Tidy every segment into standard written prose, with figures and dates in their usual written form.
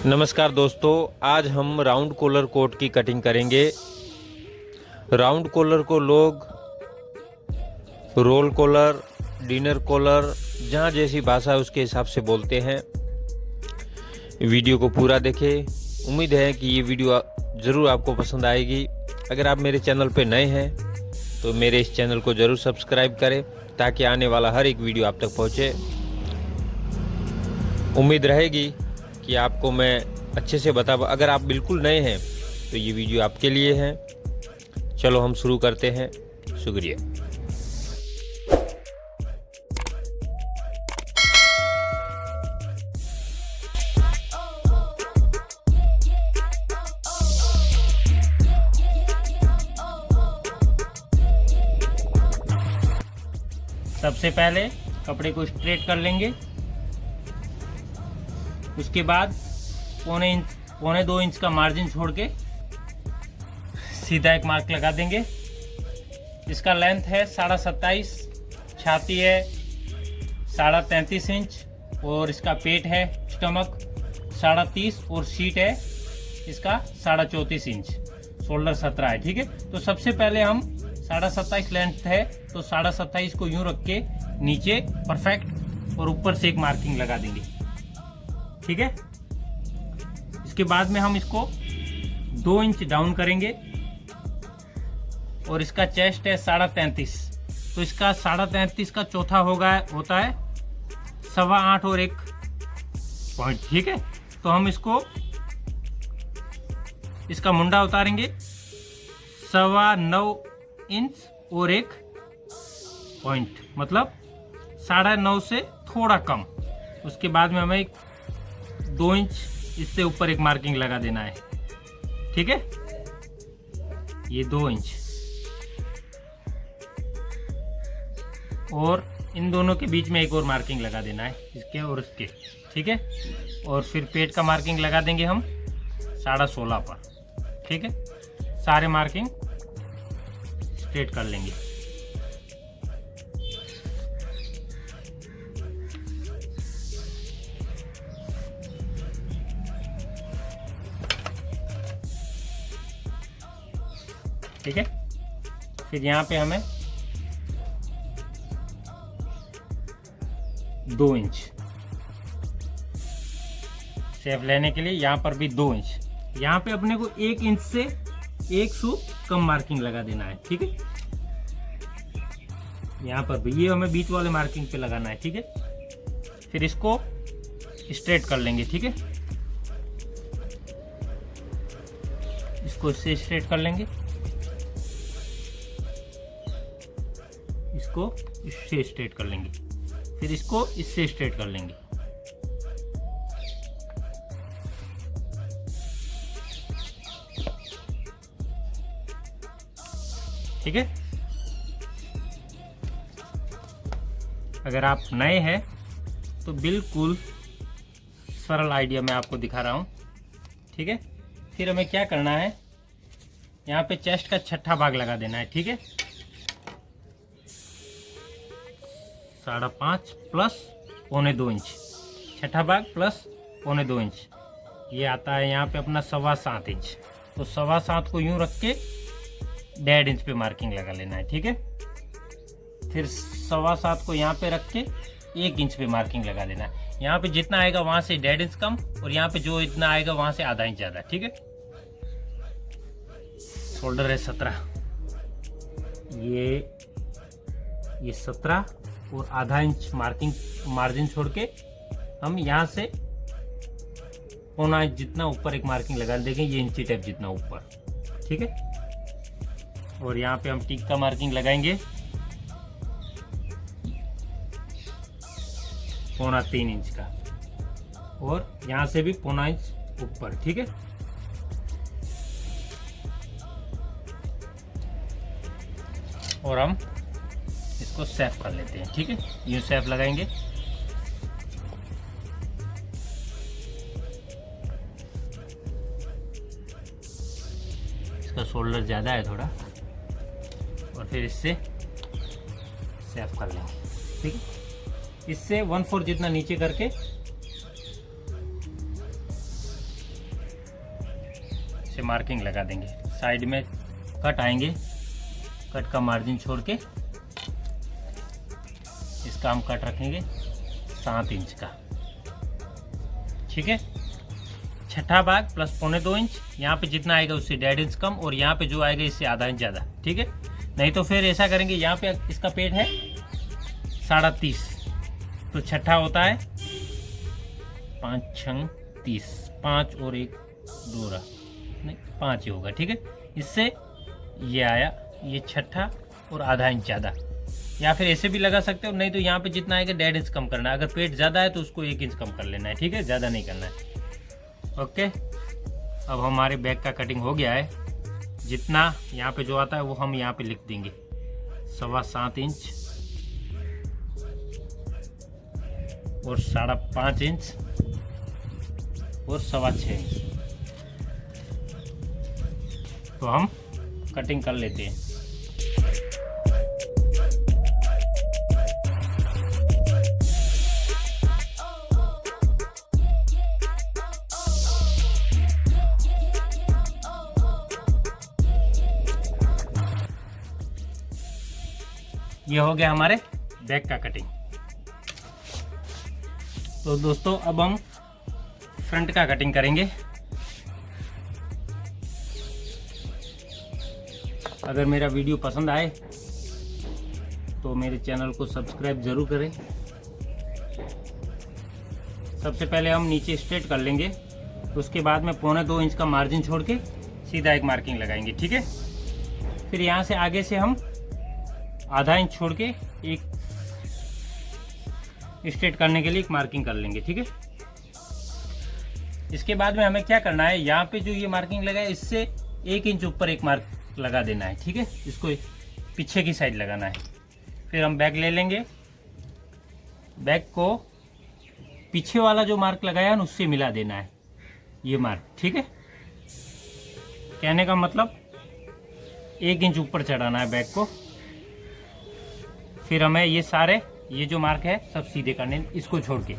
नमस्कार दोस्तों, आज हम राउंड कॉलर कोट की कटिंग करेंगे। राउंड कॉलर को लोग रोल कॉलर, डिनर कॉलर, जहाँ जैसी भाषा है उसके हिसाब से बोलते हैं। वीडियो को पूरा देखें। उम्मीद है कि ये वीडियो ज़रूर आपको पसंद आएगी। अगर आप मेरे चैनल पर नए हैं तो मेरे इस चैनल को ज़रूर सब्सक्राइब करें ताकि आने वाला हर एक वीडियो आप तक पहुँचे। उम्मीद रहेगी कि आपको मैं अच्छे से अगर आप बिल्कुल नए हैं तो ये वीडियो आपके लिए है। चलो हम शुरू करते हैं। शुक्रिया। सबसे पहले कपड़े को स्ट्रेट कर लेंगे। उसके बाद पौने 2 इंच का मार्जिन छोड़ के सीधा एक मार्क लगा देंगे। इसका लेंथ है 27.5, छाती है 33.5 इंच और इसका पेट है स्टमक 30.5 और सीट है इसका 34.5 इंच। शोल्डर 17 है। ठीक है, तो सबसे पहले हम 27.5 लेंथ है तो 27.5 को यूं रख के नीचे परफेक्ट और ऊपर से एक मार्किंग लगा देंगे। ठीक है, इसके बाद में हम इसको 2 इंच डाउन करेंगे और इसका चेस्ट है 33.5, तो इसका 33.5 का चौथा होता है 8.25 और 1 पॉइंट। ठीक है, तो हम इसका मुंडा उतारेंगे 9.25 इंच और 1 पॉइंट, मतलब 9.5 से थोड़ा कम। उसके बाद में हमें 2 इंच इससे ऊपर एक मार्किंग लगा देना है। ठीक है, ये 2 इंच और इन दोनों के बीच में एक और मार्किंग लगा देना है, इसके और इसके। ठीक है, और फिर पेट का मार्किंग लगा देंगे हम 16.5 पर। ठीक है, सारे मार्किंग स्ट्रेट कर लेंगे। ठीक है, फिर यहाँ पे हमें 2 इंच शेप लेने के लिए यहाँ पर भी 2 इंच। यहाँ पे अपने को 1 इंच से 1 सू कम मार्किंग लगा देना है। ठीक है, यहाँ पर भी ये हमें बीच वाले मार्किंग पे लगाना है। ठीक है, फिर इसको स्ट्रेट कर लेंगे। ठीक है, इसको इससे स्ट्रेट कर लेंगे, इसको इससे स्ट्रेट कर लेंगे, फिर इसको इससे स्ट्रेट कर लेंगे। ठीक है, अगर आप नए हैं तो बिल्कुल सरल आइडिया मैं आपको दिखा रहा हूं। ठीक है, फिर हमें क्या करना है, यहाँ पे चेस्ट का छठा भाग लगा देना है। ठीक है, 5.5 प्लस 2.25 इंच, छठा भाग प्लस 2.25 इंच, ये आता है यहाँ पे अपना 7.25 इंच। तो 7.25 को यूं रख के 1.5 इंच पे मार्किंग लगा लेना है। ठीक है, फिर 7.25 को यहाँ पे रख के 1 इंच पे मार्किंग लगा देना है। यहाँ पे जितना आएगा वहां से 1.5 इंच कम और यहाँ पे जो इतना आएगा वहां से आधा इंच ज्यादा। ठीक है, शोल्डर है 17, ये 17 और आधा इंच मार्जिन छोड़ के हम यहाँ से 1.25 इंच जितना ऊपर एक मार्किंग लगा देंगे, ये इंची टेप जितना ऊपर। ठीक है, और यहाँ पे हम टिक का मार्किंग लगाएंगे 3.25 इंच का और यहाँ से भी 1.25 इंच ऊपर। ठीक है, और हम इसको सेफ कर लेते हैं। ठीक है, यूं सेफ लगाएंगे। इसका शोल्डर ज़्यादा है थोड़ा, और फिर इससे सेफ कर लेंगे। ठीक है, इससे 1/4 जितना नीचे करके से मार्किंग लगा देंगे। साइड में कट आएंगे, कट का मार्जिन छोड़ के इसका हम कट रखेंगे 7 इंच का। ठीक है, छठा भाग प्लस 1.25 इंच, यहाँ पे जितना आएगा उससे 1.5 इंच कम, और यहाँ पे जो आएगा इससे आधा इंच ज़्यादा। ठीक है, नहीं तो फिर ऐसा करेंगे, यहाँ पे इसका पेट है 30.5, तो छठा होता है 5 छंग 30, 5 और 1 2 नहीं 5 ही होगा। ठीक है, इससे ये आया, ये छठा और आधा इंच ज़्यादा, या फिर ऐसे भी लगा सकते हो, नहीं तो यहाँ पे जितना आएगा 1.5 इंच कम करना है। अगर पेट ज़्यादा है तो उसको 1 इंच कम कर लेना है। ठीक है, ज़्यादा नहीं करना है। ओके, अब हमारे बैक का कटिंग हो गया है। जितना यहाँ पे जो आता है वो हम यहाँ पे लिख देंगे 7.25 इंच और 5.5 इंच और 6.25 इंच, तो हम कटिंग कर लेते हैं। ये हो गया हमारे बैक का कटिंग। तो दोस्तों अब हम फ्रंट का कटिंग करेंगे। अगर मेरा वीडियो पसंद आए तो मेरे चैनल को सब्सक्राइब जरूर करें। सबसे पहले हम नीचे स्ट्रेट कर लेंगे, उसके बाद में 1.25 इंच का मार्जिन छोड़ के सीधा एक मार्किंग लगाएंगे। ठीक है, फिर यहाँ से आगे से हम आधा इंच छोड़ के एक स्ट्रेट करने के लिए एक मार्किंग कर लेंगे। ठीक है, इसके बाद में हमें क्या करना है, यहाँ पे जो ये मार्किंग लगा है इससे 1 इंच ऊपर एक मार्क लगा देना है। ठीक है, इसको पीछे की साइड लगाना है। फिर हम बैक ले लेंगे, बैक को पीछे वाला जो मार्क लगाया है ना उससे मिला देना है ये मार्क। ठीक है, कहने का मतलब 1 इंच ऊपर चढ़ाना है बैक को। फिर हमें ये सारे ये जो मार्क है सब सीधे करने, इसको छोड़ के।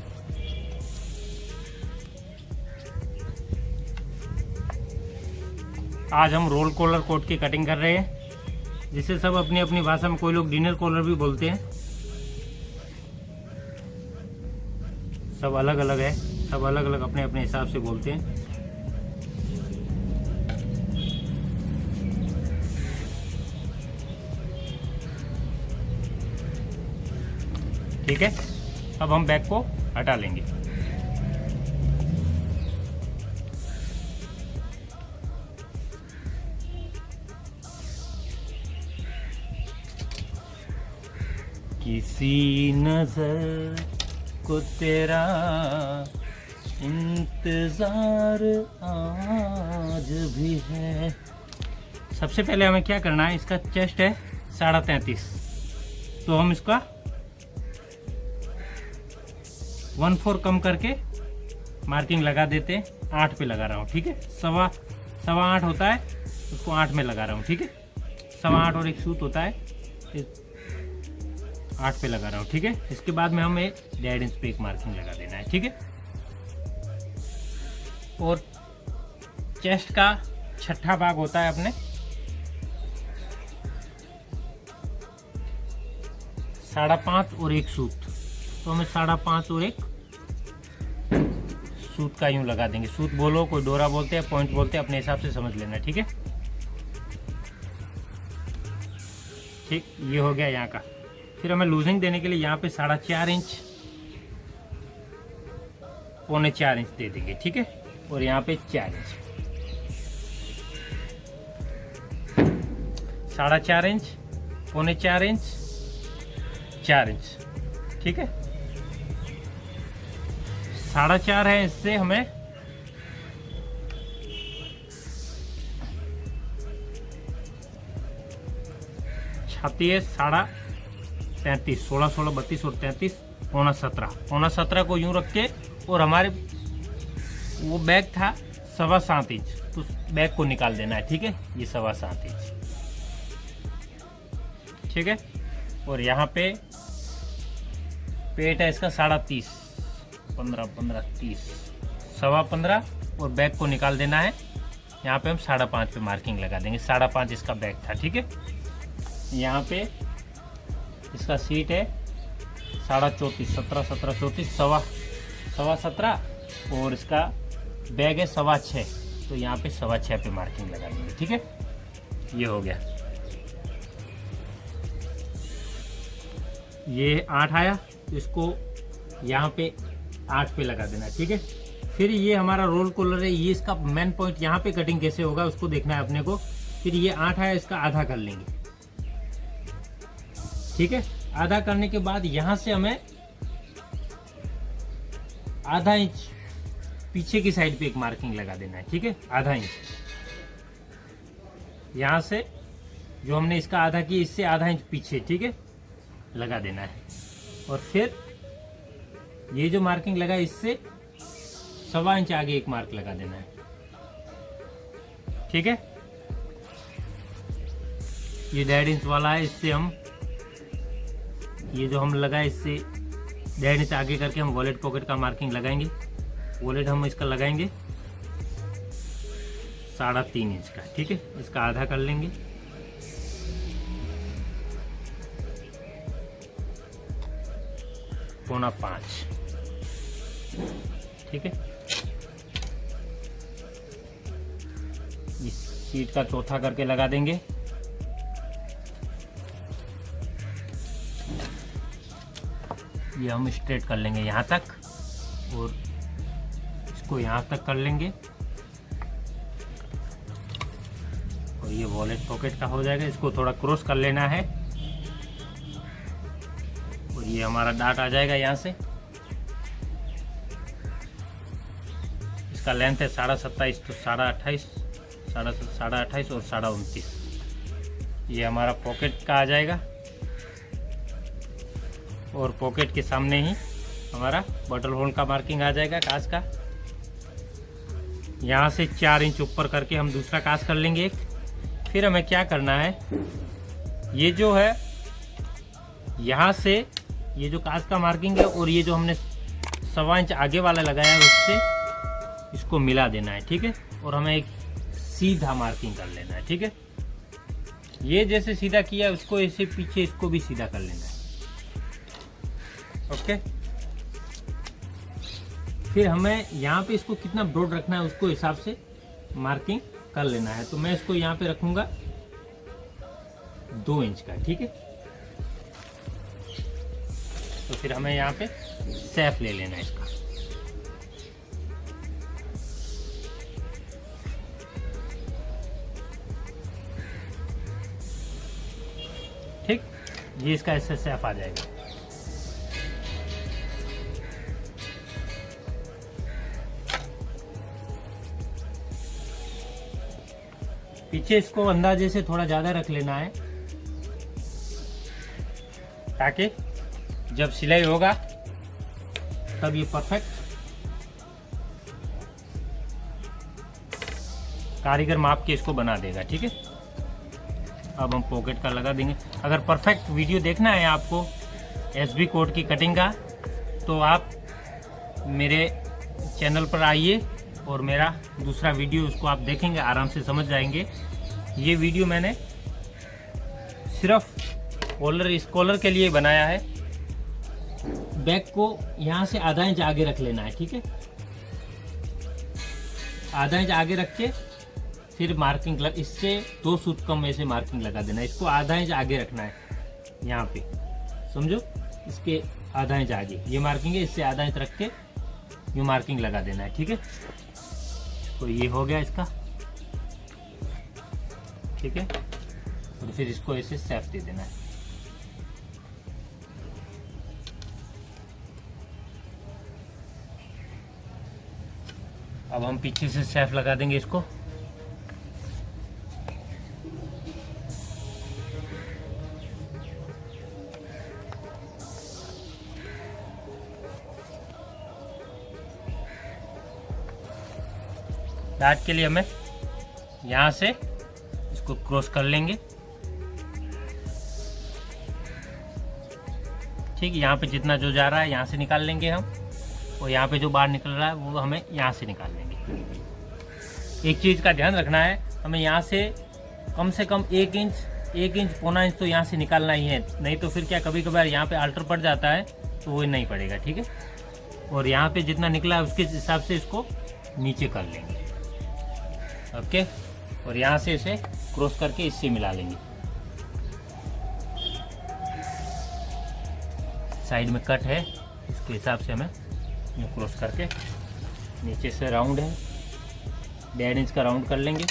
आज हम रोल कॉलर कोट की कटिंग कर रहे हैं, जिसे सब अपनी अपनी भाषा में, कोई लोग डिनर कॉलर भी बोलते हैं। सब अलग अलग है, सब अलग अलग अपने अपने हिसाब से बोलते हैं। ठीक है, अब हम बैक को हटा लेंगे। किसी नजर को तेरा इंतजार आज भी है। सबसे पहले हमें क्या करना है, इसका चेस्ट है 33.5, तो हम इसका 1/4 कम करके मार्किंग लगा देते हैं। 8 पे लगा रहा हूँ। ठीक है, 8.25 होता है, उसको 8 में लगा रहा हूँ। ठीक है, 8.25 और एक सूत होता है, 8 पे लगा रहा हूँ। ठीक है, इसके बाद में हमें 1.5 इंच पे एक मार्किंग लगा देना है। ठीक है, और चेस्ट का छठा भाग होता है अपने 5.5 और एक सूत, तो हमें 5.5 और एक सूत का यूं लगा देंगे। सूत बोलो, कोई डोरा बोलते हैं, पॉइंट बोलते हैं, अपने हिसाब से समझ लेना। ठीक है, ठीक, ये हो गया यहाँ का। फिर हमें लूजिंग देने के लिए यहाँ पे 4.5 इंच, 4.25 इंच दे देंगे। ठीक है, और यहाँ पे 4 इंच, 4.5 इंच, 4.25 इंच, 4 इंच। ठीक है, 4.5 है, इससे हमें छाती है 33, 16, 16, 32 और 33, 17.5 को यूं रख के, और हमारे वो बैग था 7.25 इंच, तो बैग को निकाल देना है। ठीक है, ये 7.25 इंच। ठीक है, और यहाँ पे पेट है इसका 30.5, 15, 15, 30, 15.25, और बैग को निकाल देना है यहाँ पे हम 5.5 पे मार्किंग लगा देंगे। 5.5 इसका बैक था, ठीक है। यहाँ पे इसका सीट है 34.5, 17, 17, 34, सवा 17 और इसका बैग है 6.25, तो यहाँ पे 6.25 पे मार्किंग लगा देंगे, ठीक है। ये हो गया। ये 8 आया, तो इसको यहाँ पे 8 पे लगा देना है, ठीक है। फिर ये हमारा रोल कॉलर है, ये इसका मेन पॉइंट यहाँ पे कटिंग कैसे होगा उसको देखना है अपने को। फिर ये 8 आया, इसका आधा कर लेंगे, ठीक है। आधा करने के बाद यहाँ से हमें आधा इंच पीछे की साइड पे एक मार्किंग लगा देना है, ठीक है। आधा इंच यहाँ से जो हमने इसका आधा किया, इससे आधा इंच पीछे, ठीक है, लगा देना है। और फिर ये जो मार्किंग लगा इससे 1.25 इंच आगे एक मार्क लगा देना है, ठीक है। ये 1.5 इंच वाला है, इससे हम ये जो हम लगाए इससे 1.5 इंच आगे करके हम वॉलेट पॉकेट का मार्किंग लगाएंगे। वॉलेट हम इसका लगाएंगे 3.5 इंच का, ठीक है। इसका आधा कर लेंगे, पौना 5, ठीक है। इस सीट का चौथा करके लगा देंगे। ये हम स्ट्रेट कर लेंगे यहाँ तक और इसको यहाँ तक कर लेंगे और ये वॉलेट पॉकेट का हो जाएगा। इसको थोड़ा क्रॉस कर लेना है और ये हमारा डाट आ जाएगा यहाँ से। इसका लेंथ है 27.5, तो 28.5, 28.5 और 29.5। ये हमारा पॉकेट का आ जाएगा और पॉकेट के सामने ही हमारा बटन होल का मार्किंग आ जाएगा काज का। यहाँ से 4 इंच ऊपर करके हम दूसरा काज कर लेंगे एक। फिर हमें क्या करना है, ये जो है यहाँ से ये जो काज का मार्किंग है और ये जो हमने 1.25 इंच आगे वाला लगाया है उससे इसको मिला देना है, ठीक है। और हमें एक सीधा मार्किंग कर लेना है, ठीक है। ये जैसे सीधा किया है उसको ऐसे पीछे इसको भी सीधा कर लेना है, ओके। फिर हमें यहाँ पे इसको कितना ब्रॉड रखना है उसको हिसाब से मार्किंग कर लेना है। तो मैं इसको यहाँ पे रखूंगा 2 इंच का, ठीक है। तो फिर हमें यहाँ पे शेप ले लेना है इसका, ठीक। ये इसका ऐसे शेप आ जाएगा। पीछे इसको अंदाजे से थोड़ा ज़्यादा रख लेना है ताकि जब सिलाई होगा तब ये परफेक्ट कारीगर माप के इसको बना देगा, ठीक है। अब हम पॉकेट का लगा देंगे। अगर परफेक्ट वीडियो देखना है आपको एसबी कोड की कटिंग का तो आप मेरे चैनल पर आइए और मेरा दूसरा वीडियो उसको आप देखेंगे, आराम से समझ जाएंगे। ये वीडियो मैंने सिर्फ कॉलर, इस कॉलर के लिए बनाया है। बैक को यहाँ से आधा इंच आगे रख लेना है, ठीक है। आधा इंच आगे रख के फिर मार्किंग इससे 2 सूत कम ऐसे मार्किंग लगा देना है। इसको आधा इंच आगे रखना है यहाँ पे, समझो। इसके आधा इंच आगे ये मार्किंग है, इससे आधा इंच रख के ये मार्किंग लगा देना है, ठीक है। तो ये हो गया इसका, ठीक है। और फिर इसको ऐसे शेप दे देना है। अब हम पीछे से शेप लगा देंगे इसको। डाट के लिए हमें यहाँ से इसको क्रॉस कर लेंगे, ठीक। यहाँ पे जितना जो जा रहा है यहाँ से निकाल लेंगे हम, और यहाँ पे जो बाहर निकल रहा है वो हमें यहाँ से निकाल लेंगे। एक चीज़ का ध्यान रखना है, हमें यहाँ से कम 1 इंच पौना इंच तो यहाँ से निकालना ही है, नहीं तो फिर क्या कभी कभार यहाँ पे अल्टर पड़ जाता है तो वो नहीं पड़ेगा, ठीक है। और यहाँ पे जितना निकला है उसके हिसाब से इसको नीचे कर लेंगे, ओके। और यहाँ से इसे क्रॉस करके इससे मिला लेंगे। साइड में कट है, इसके हिसाब से हमें क्रॉस करके नीचे से राउंड है 1.5 इंच का राउंड कर लेंगे।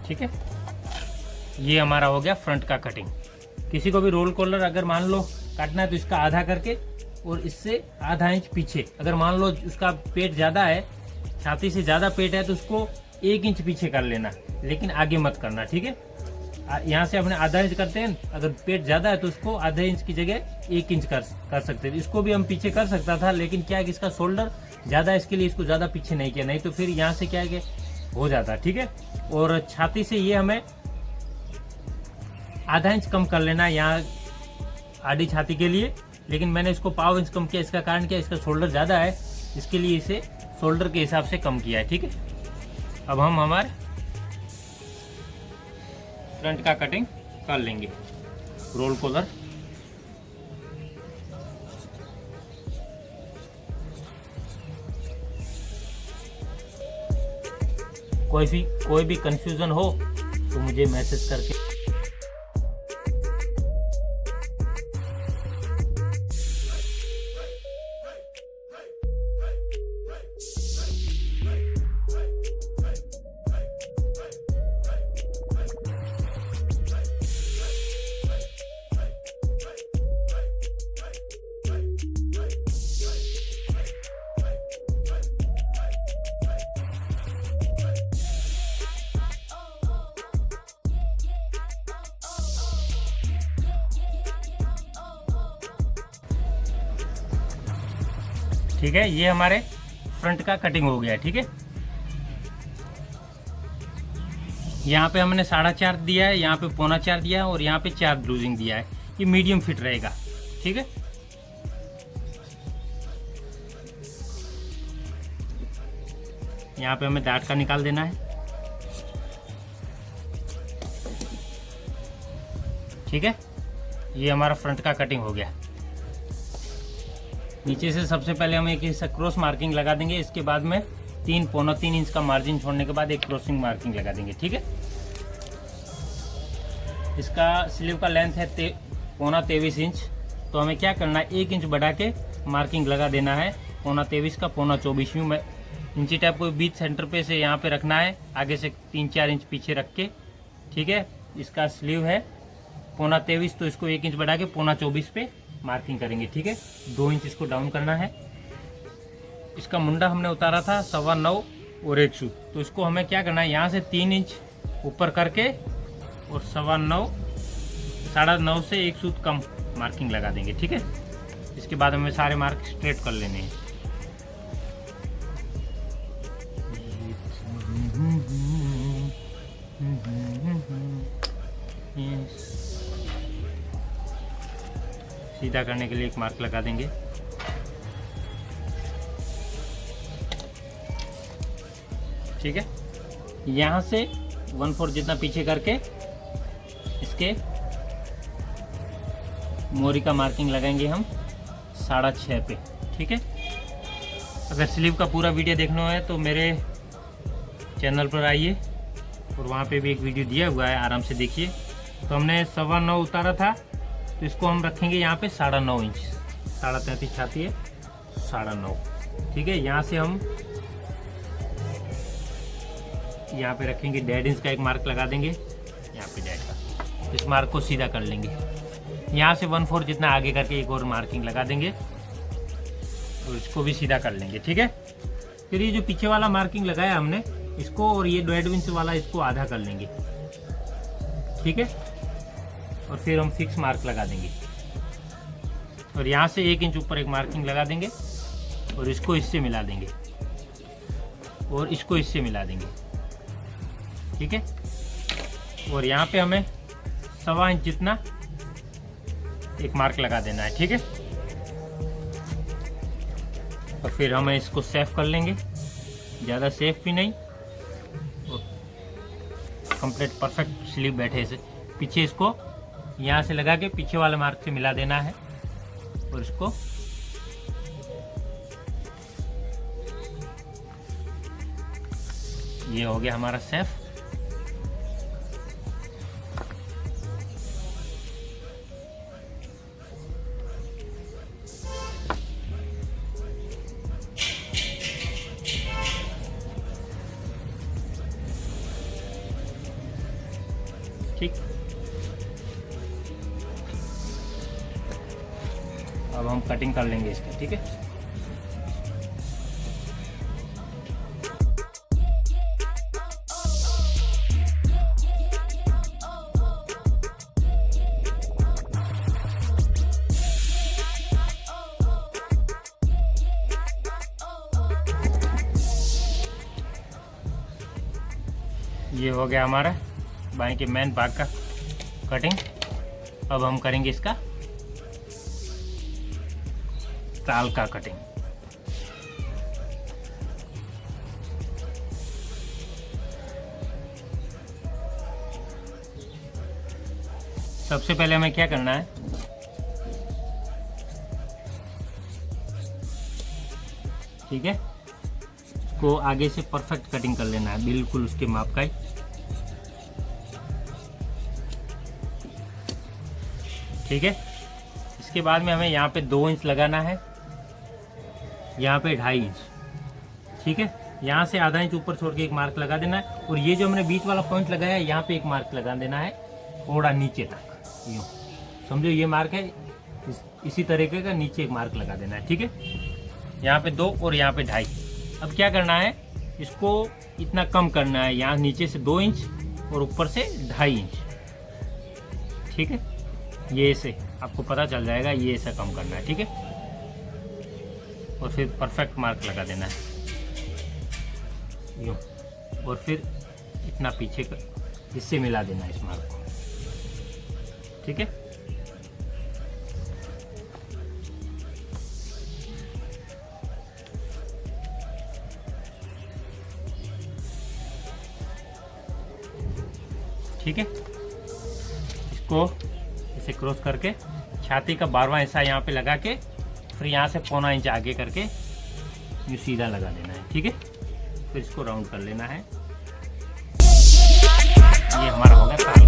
ठीक है, ये हमारा हो गया फ्रंट का कटिंग। किसी को भी रोल कॉलर अगर मान लो काटना है तो इसका आधा करके और इससे आधा इंच पीछे, अगर मान लो उसका पेट ज़्यादा है, छाती से ज़्यादा पेट है तो उसको 1 इंच पीछे कर लेना, लेकिन आगे मत करना, ठीक है। यहाँ से अपने आधा इंच करते हैं, अगर पेट ज़्यादा है तो उसको आधे इंच की जगह 1 इंच कर सकते हैं। इसको भी हम पीछे कर सकता था, लेकिन क्या है कि इसका शोल्डर ज़्यादा है, इसके लिए इसको ज़्यादा पीछे नहीं किया, नहीं तो फिर यहाँ से क्या है कि हो जाता, ठीक है। और छाती से ये हमें आधा इंच कम कर लेना है यहाँ आधी छाती के लिए, लेकिन मैंने इसको 1/4 इंच कम किया। इसका कारण क्या है, इसका शोल्डर ज़्यादा है, इसके लिए इसे शोल्डर के हिसाब से कम किया है, ठीक है। अब हम हमारे फ्रंट का कटिंग कर लेंगे रोल कॉलर। कोई भी कंफ्यूजन हो तो मुझे मैसेज करके ठीक है। ये हमारे फ्रंट का कटिंग हो गया, ठीक है। यहाँ पे हमने 4.5 दिया है, यहाँ पे 4.25 दिया है और यहाँ पे 4 लूजिंग दिया है। ये मीडियम फिट रहेगा, ठीक है। यहाँ पे हमें दांत का निकाल देना है, ठीक है। ये हमारा फ्रंट का कटिंग हो गया। नीचे से सबसे पहले हम एक क्रॉस मार्किंग लगा देंगे, इसके बाद में 3.25 इंच का मार्जिन छोड़ने के बाद एक क्रॉसिंग मार्किंग लगा देंगे, ठीक है। इसका स्लीव का लेंथ है 23.25 इंच, तो हमें क्या करना है 1 इंच बढ़ा के मार्किंग लगा देना है 23.25 का 24.25 यूँ में इंची टाइप को बीच सेंटर पे से यहाँ पे रखना है, आगे से 3-4 इंच पीछे रख के, ठीक है। इसका स्लीव है 23.25, तो इसको 1 इंच बढ़ा के 24.25 पे मार्किंग करेंगे, ठीक है। 2 इंच इसको डाउन करना है। इसका मुंडा हमने उतारा था 9.25 और 1 सूत, तो इसको हमें क्या करना है यहाँ से 3 इंच ऊपर करके और 9.25 से 1 सूत कम मार्किंग लगा देंगे, ठीक है। इसके बाद हमें सारे मार्क स्ट्रेट कर लेने हैं। सीधा करने के लिए एक मार्क लगा देंगे। ठीक है, यहाँ से 1/4 जितना पीछे करके इसके मोरी का मार्किंग लगाएंगे हम 6.5 पे, ठीक है। अगर स्लीव का पूरा वीडियो देखना है तो मेरे चैनल पर आइए और वहाँ पे भी एक वीडियो दिया हुआ है, आराम से देखिए। तो हमने 9.25 उतारा था, तो इसको हम रखेंगे यहाँ पे 9.5 इंच, 33.5 छाती है 9.5, ठीक है। यहाँ से हम यहाँ पे रखेंगे 1.5 इंच का एक मार्क लगा देंगे, यहाँ पे 1.5 का। इस मार्क को सीधा कर लेंगे। यहाँ से 1/4 जितना आगे करके एक और मार्किंग लगा देंगे और इसको भी सीधा कर लेंगे, ठीक है। फिर ये जो पीछे वाला मार्किंग लगाया हमने, इसको और ये 1.5 इंच वाला इसको आधा कर लेंगे, ठीक है। और फिर हम फिक्स मार्क लगा देंगे और यहाँ से 1 इंच ऊपर एक मार्किंग लगा देंगे और इसको इससे मिला देंगे और इसको इससे मिला देंगे, ठीक है। और यहाँ पे हमें 1.25 इंच जितना एक मार्क लगा देना है, ठीक है। और फिर हम इसको सेफ कर लेंगे, ज़्यादा सेफ भी नहीं, कंप्लीट परफेक्ट स्लीव बैठे से। पीछे इसको यहाँ से लगा के पीछे वाले मार्क से मिला देना है और इसको ये हो गया हमारा सेफ। ठीक, अब हम कटिंग कर लेंगे इसका। ठीक है, ये हो गया हमारा बाएं के मेन भाग का कटिंग। अब हम करेंगे इसका ताल का कटिंग। सबसे पहले हमें क्या करना है, ठीक है, इसको आगे से परफेक्ट कटिंग कर लेना है, बिल्कुल उसके माप का ही। ठीक है, इसके बाद में हमें यहाँ पे 2 इंच लगाना है, यहाँ पे 2.5 इंच। ठीक है, यहाँ से आधा इंच ऊपर छोड़ के एक मार्क लगा देना है, और ये जो हमने बीच वाला पॉइंट लगाया है यहाँ पे एक मार्क लगा देना है, थोड़ा नीचे तक, यूँ समझो ये मार्क है, इसी तरीके का नीचे एक मार्क लगा देना है। ठीक है, यहाँ पे 2 और यहाँ पे 2.5। अब क्या करना है, इसको इतना कम करना है, यहाँ नीचे से 2 इंच और ऊपर से 2.5 इंच। ठीक है, ये ऐसे आपको पता चल जाएगा, ये ऐसा कम करना है। ठीक है, और फिर परफेक्ट मार्क लगा देना है यूँ, और फिर इतना पीछे का इससे मिला देना है इस मार्क को। ठीक है, ठीक है, इसको इसे क्रॉस करके छाती का 12वां हिस्सा यहाँ पे लगा के फिर यहाँ से 1.25 इंच आगे करके यूँ सीधा लगा देना है। ठीक है, फिर इसको राउंड कर लेना है। ये हमारा होगा।